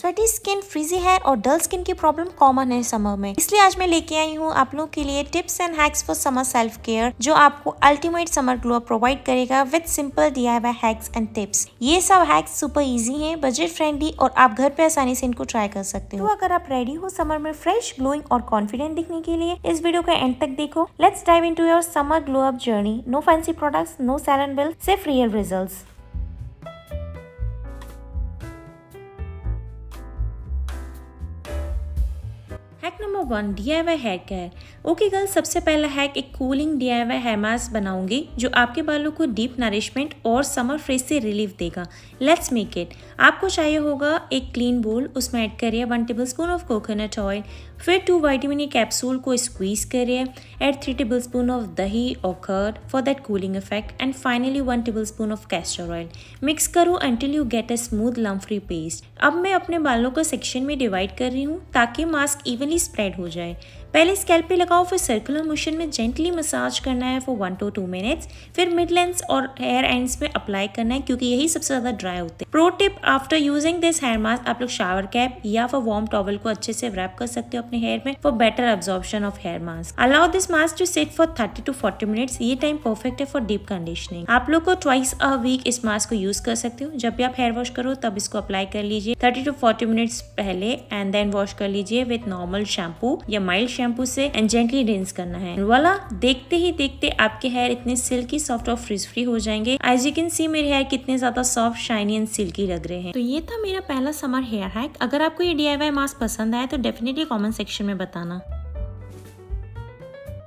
Sweaty skin, frizzy hair और डल skin की problem common है समर में, इसलिए आज मैं लेके आई हूँ आप लोग के लिए tips and hacks for summer self care, जो आपको अल्टीमेट समर ग्लो प्रोवाइड करेगा with simple DIY hacks and tips. ये सब हैक्स सुपर इजी हैं, बजट फ्रेंडली और आप घर पे आसानी से इनको ट्राई कर सकते हो। तो अगर आप रेडी हो समर में फ्रेश, ग्लोइंग और कॉन्फिडेंट दिखने के लिए, इस वीडियो का एंड तक देखो। Let's dive into your summer glow up journey. No fancy products, no salon bill, सिर्फ real results. Hack number 1, DIY hair care. Okay girl, सबसे पहला हैक एक कूलिंग DIY हेयर मास्क बनाऊंगी जो आपके बालों को डीप नरिशमेंट और समर फ्रेश से रिलीफ देगा। Let's make it. आपको चाहिए होगा एक क्लीन बोल, उसमें ऐड करिए 1 टेबलस्पून ऑफ कोकोनट ऑयल, फिर 2 विटामिन ई कैप्सूल को स्क्वीज करिए, ऐड 3 टेबलस्पून ऑफ दही और curd for that cooling effect, and finally 1 tablespoon of castor oil. Mix करो until you get a smooth lump free paste. अब मैं अपने बालों को सेक्शन में डिवाइड कर रही हूँ ताकि मास्क इवनली स्प्रेड हो जाए। पहले स्कैल्प पे लगाओ, फिर सर्कुलर मोशन में जेंटली मसाज करना है फॉर 1 to 2 मिनट्स, फिर मिड लेंथ और हेयर एंड्स पे अप्लाई करना है क्योंकि यही सबसे ज्यादा ड्राई होते हैं। Pro tip, after using this hair mask आप लोग शावर कैप या फिर वार्म टॉवल को अच्छे से रैप कर सकते हो अपने हेयर में for better absorption of hair mask. Allow this mask to sit for 30 to 40 minutes. ये टाइम परफेक्ट है फॉर डीप कंडीशनिंग। आप लोग को ट्वाइस अ वीक इस मास्क को यूज कर सकते हो। जब भी आप हेयर वॉश करो तब इसको अप्लाई कर लीजिए 30 to 40 मिनट्स पहले, एंड देन वॉश कर लीजिए विद नॉर्मल शैम्पू या माइल्ड शैम्पू से, एंड जेंटली रिंस करना है। वाला, देखते ही देखते आपके हेयर इतने सिल्की, सॉफ्ट और फ्रिज फ्री हो जाएंगे। एज यू कैन सी मेरे हेयर कितने ज्यादा सॉफ्ट, शाइनी एंड सिल्की लग रहे हैं। तो ये था मेरा पहला समर हेयर हैक। अगर आपको ये DIY मास्क पसंद आए तो डेफिनेटली कमेंट सेक्शन में बताना।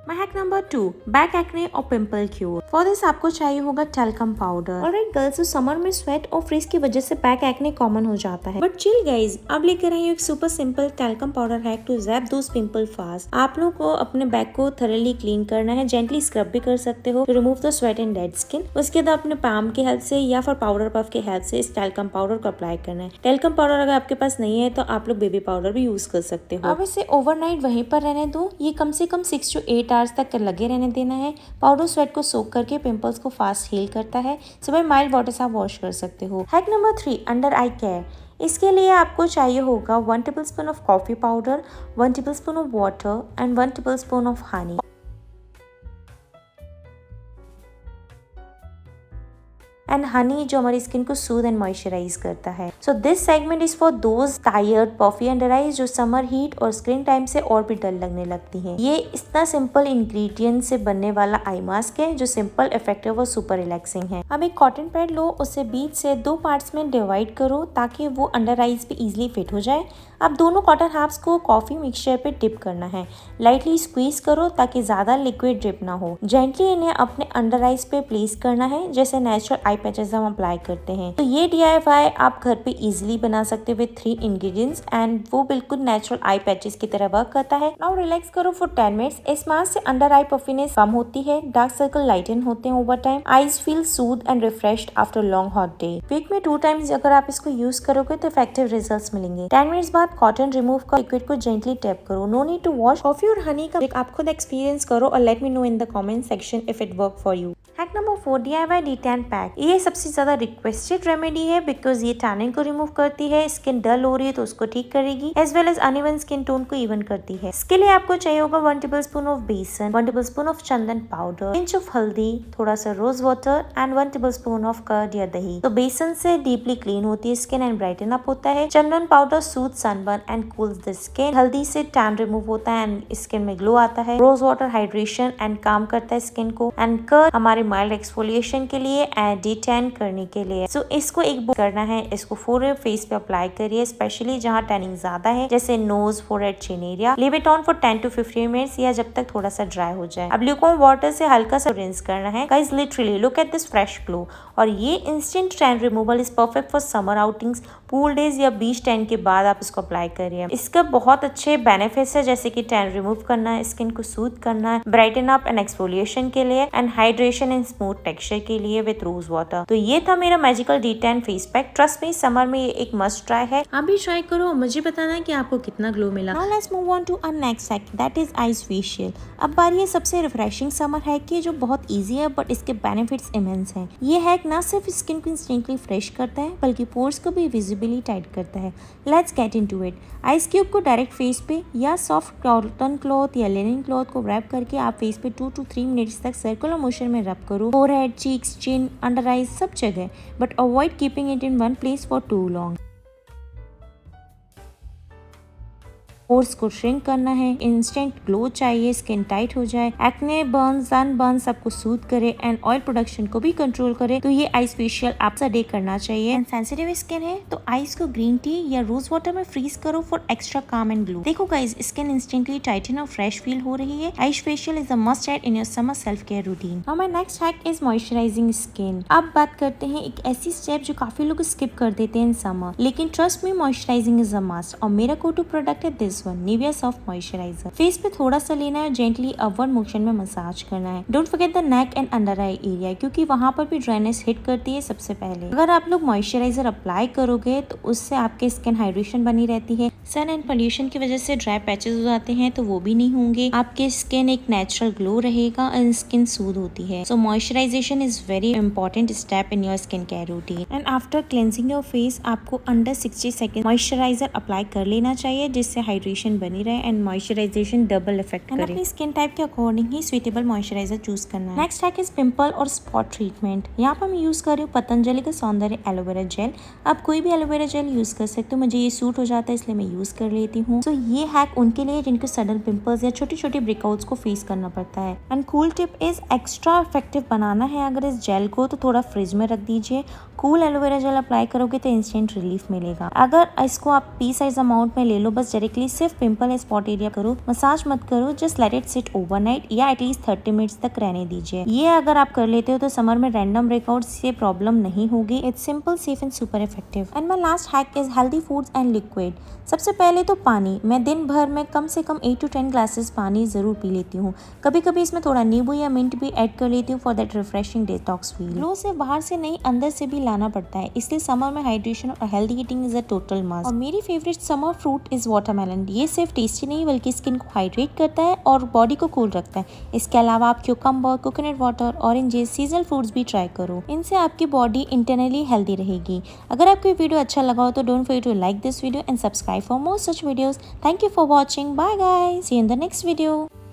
हैक नंबर 2, बैक एक्ने और पिंपल क्यूर। फॉर दिस आपको चाहिए होगा talcum powder. Alright girls, summer में स्वेट और फ्रीज की वजह से बैक एक्ने कॉमन हो जाता है, बट चिल गाइज, अब लेकर आई हूँ एक super simple talcum powder hack to zap those pimple fast. आप लोग को अपने बैक को थरली क्लीन करना है, जेंटली स्क्रब भी कर सकते हो to remove the sweat and dead skin. उसके बाद अपने पाम की हेल्प से या फिर पाउडर पफ की हेल्प से इस टैल्कम पाउडर को अप्लाई करना है। टैल्कम पाउडर अगर आपके पास नहीं है तो आप लोग बेबी पाउडर भी यूज कर सकते हो। अब इसे ओवरनाइट वहीं पर रहने दो। ये कम से कम 6 to 8 आवर्स तक लगे रहने देना है। पाउडर स्वेट को सोक करके पिंपल्स को फास्ट हील करता है। सुबह माइल्ड वाटर से आप वॉश कर सकते हो। हैक नंबर 3, अंडर आई केयर। इसके लिए आपको चाहिए होगा 1 tablespoon of coffee powder, 1 tablespoon of water and 1 tablespoon of honey. And honey जो हमारी स्किन को सूद एंड मॉइस्चराइज करता है। So this segment is for those tired, puffy under eyes जो समर हीट और स्क्रीन टाइम से और भी डल लगने लगती हैं। ये इतना सिंपल इंग्रेडिएंट से बनने वाला आई मास्क है जो सिंपल, इफेक्टिव और सुपर रिलैक्सिंग है। अब एक कॉटन पैड लो, उसे बीच से 2 पार्ट्स में डिवाइड करो ताकि वो अंडर आईज पे इजिली फिट हो जाए। अब दोनों कॉटन हाफ्स को कॉफी मिक्सचर पे डिप करना है। लाइटली स्क्वीज करो ताकि ज्यादा लिक्विड ड्रिप ना हो। जेंटली इन्हें अपने अंडर आईज पे प्लेस करना है जैसे नेचुरल आई पैचेस हम अप्लाई करते हैं। तो ये DIY आप घर पे इजीली बना सकते हो विद 3 इंग्रेडिएंट्स, एंड वो बिल्कुल नेचुरल आई पैचेस की तरह वर्क करता है। नाउ रिलैक्स करो फॉर 10 मिनट्स। इस मास्क से अंडर आई पफीनेस कम होती है, डार्क सर्कल लाइटन होते हैं over time, eyes feel soothe and refreshed after long hot day. Week में 2 टाइम्स अगर आप इसको यूज करोगे तो इफेक्टिव रिजल्ट्स मिलेंगे। 10 मिनट्स बाद कॉटन रिमूव कर लिक्विड को जेंटली टैप करो। No need to wash. Coffee और हनी का आप खुद एक्सपीरियंस करो और let me know in the comment section if it work for you. Hack number 4, DIY detan pack. ये सबसे ज्यादा रिक्वेस्टेड रेमेडी है बिकॉज ये टैनिंग को रिमूव करती है, स्किन डल हो रही है तो उसको ठीक करेगी, as well as uneven skin tone को इवन करती है। इसके लिए आपको चाहिए होगा 1 tablespoon of besan, 1 tablespoon of chandan powder, pinch of haldi, थोड़ा सा rose water and 1 tablespoon of curd या दही। तो बेसन से डीपली क्लीन होती है स्किन एंड ब्राइटन अप होता है। Chandan powder soothe sunburn and cools the skin. हल्दी से टैन रिमूव होता है एंड स्किन में ग्लो आता है। रोज वाटर हाइड्रेशन एंड काम करता है स्किन को, एंड कर्ड हमारे माइल्ड एक्सफोलिएशन के लिए एंड डिटैन करने के लिए। सो इसको एक करना है, इसको पूरे फेस पे अप्लाई करिए, स्पेशली जहाँ टैनिंग ज्यादा है जैसे nose, forehead, chin area. Leave it on for 10 to 15 minutes या जब तक थोड़ा सा ड्राई हो जाए। अब ल्यूकवार्म वाटर से हल्का सा रिंस करना है। Guys literally look at this fresh glow. और ये instant tan removal is perfect for summer outings, pool days या बीच टैन के बाद आप इसको अप्लाई करिए। इसका बहुत अच्छे बेनिफिट्स है जैसे कि टैन रिमूव करना है, स्किन को सूद करना है, ब्राइटन अप एंड एक्सफोलिएशन के लिए, and hydration and smooth texture के लिए विद रोज वाटर। तो ये था मेरा magical D10 face pack. Trust me, summer में ये एक मस्ट ट्राई है। आप भी ट्राई करो, मुझे बताना है कि आपको कितना ग्लो मिला। Now let's move on to our next hack, that is ice facial. अब बारी है सबसे रिफ्रेशिंग समर हैक की, जो बहुत इजी है बट इसके बेनिफिट्स इमेंस हैं। ये हैक ना सिर्फ स्किन को इंस्टेंटली फ्रेश करता है बल्कि पोर्स को भी विजिबली टाइट करता है। Let's get into it. Ice cube को डायरेक्ट फेस पे या सॉफ्ट कॉटन क्लॉथ या लिनन क्लॉथ को रैप करके आप फेस पे 2 to 3 मिनट्स तक सर्कुलर मोशन में रब करो, forehead, cheeks, chin, under eyes, सब जगह, but avoid keeping it in one place for too long. Pores को श्रिंक करना है, इंस्टेंट ग्लो चाहिए, स्किन टाइट हो जाए, एक्ने, बर्न, सन बर्न सबको सूद करे एंड ऑयल प्रोडक्शन को भी कंट्रोल करे, तो ये आइस फेशियल आप डे करना चाहिए। एंड सेंसिटिव स्किन है तो आइस को ग्रीन टी या रोज वाटर में फ्रीज करो फॉर एक्स्ट्रा काम एंड ग्लो। देखो गाइस, स्किन इंस्टेंटली टाइटन और फ्रेश फील हो रही है। Ice facial is a must add in your summer self care routine. Now my next hack is moisturising skin. अब बात करते हैं एक ऐसी स्टेप जो काफी लोग स्किप कर देते हैं इन समर, लेकिन trust me, moisturising is a must. और मेरा गो टू प्रोडक्ट है this one, Nivea soft moisturiser. Face पे थोड़ा सा लेना है, जेंटली अपवर्ड मोशन में मसाज करना है। Don't forget the neck and under eye area, क्योंकि वहां पर भी ड्राइनेस हिट करती है सबसे पहले। अगर आप लोग मॉइस्चराइजर अप्लाई करोगे तो उससे आपके स्किन हाइड्रेशन बनी रहती है। सन एंड पोल्यूशन की वजह से ड्राई पैचेस हो जाते हैं तो वो भी नहीं होंगे। आपके स्किन एक नेचुरल ग्लो रहेगा एंड स्किन सूद होती है। So moisturisation is very important step in your skin care routine. And after cleansing your face आपको अंडर 60 सेकेंड मॉइस्चराइजर अप्लाई कर लेना चाहिए, जिससे हाइड्रेशन बनी रहे एंड मॉइस्चराइजेशन डबल इफेक्ट करे। अपनी स्किन टाइप के अकॉर्डिंग ही सुइटेबल मॉइस्चराइजर चूज करना है। नेक्स्ट हैक इज पिंपल और स्पॉट ट्रीटमेंट। यहाँ पर मैं यूज कर रही हूँ पतंजलि का सौंदर्य एलोवेरा जेल। आप कोई भी एलोवेरा जेल यूज कर सकते हो, मुझे ये सूट हो जाता है इसलिए मैं यूज कर लेती हूँ। तो ये हैक उनके लिए जिनको सडन पिंपल्स या छोटी छोटी ब्रेकआउट्स को फेस करना पड़ता है। And cool tip is extra effective बनाना है अगर इस जेल को तो थोड़ा फ्रिज में रख दीजिए। कूल एलोवेरा जेल अप्लाई करोगे तो इंस्टेंट रिलीफ मिलेगा। अगर इसको आप पी साइज अमाउंट में ले लो, बस डायरेक्टली सिर्फ पिंपल या स्पॉट एरिया करो, मसाज मत करो, just let it seat overnight या एटलीस्ट 30 मिनट्स तक रहने दीजिए। ये अगर आप कर लेते हो तो समर में रैंडम ब्रेकआउट्स से प्रॉब्लम नहीं होगी। It's simple, safe and super effective. And my last hack is healthy foods and liquid. सबसे पहले तो पानी। मैं दिन भर में कम से कम 8 to 10 ग्लासेस पानी जरूर पी लेती हूँ। कभी कभी इसमें थोड़ा नींबू या मिंट भी ऐड कर लेती हूँ for that refreshing detox feel. Glow से बाहर से नहीं, अंदर से भी लाना पड़ता है, इसलिए समर में हाइड्रेशन और healthy eating is a total must. और मेरी favourite summer fruit is watermelon. ये सिर्फ टेस्टी नहीं बल्कि स्किन को हाइड्रेट करता है और बॉडी को कूल रखता है। इसके अलावा आप cucumber, coconut water, oranges, seasonal fruits भी ट्राई करो। इनसे आपकी बॉडी इंटरनली हेल्दी रहेगी। अगर आपको ये वीडियो अच्छा लगा हो तो don't forget to like this video and subscribe for more such videos. Thank you for watching. Bye guys. See you in the next video.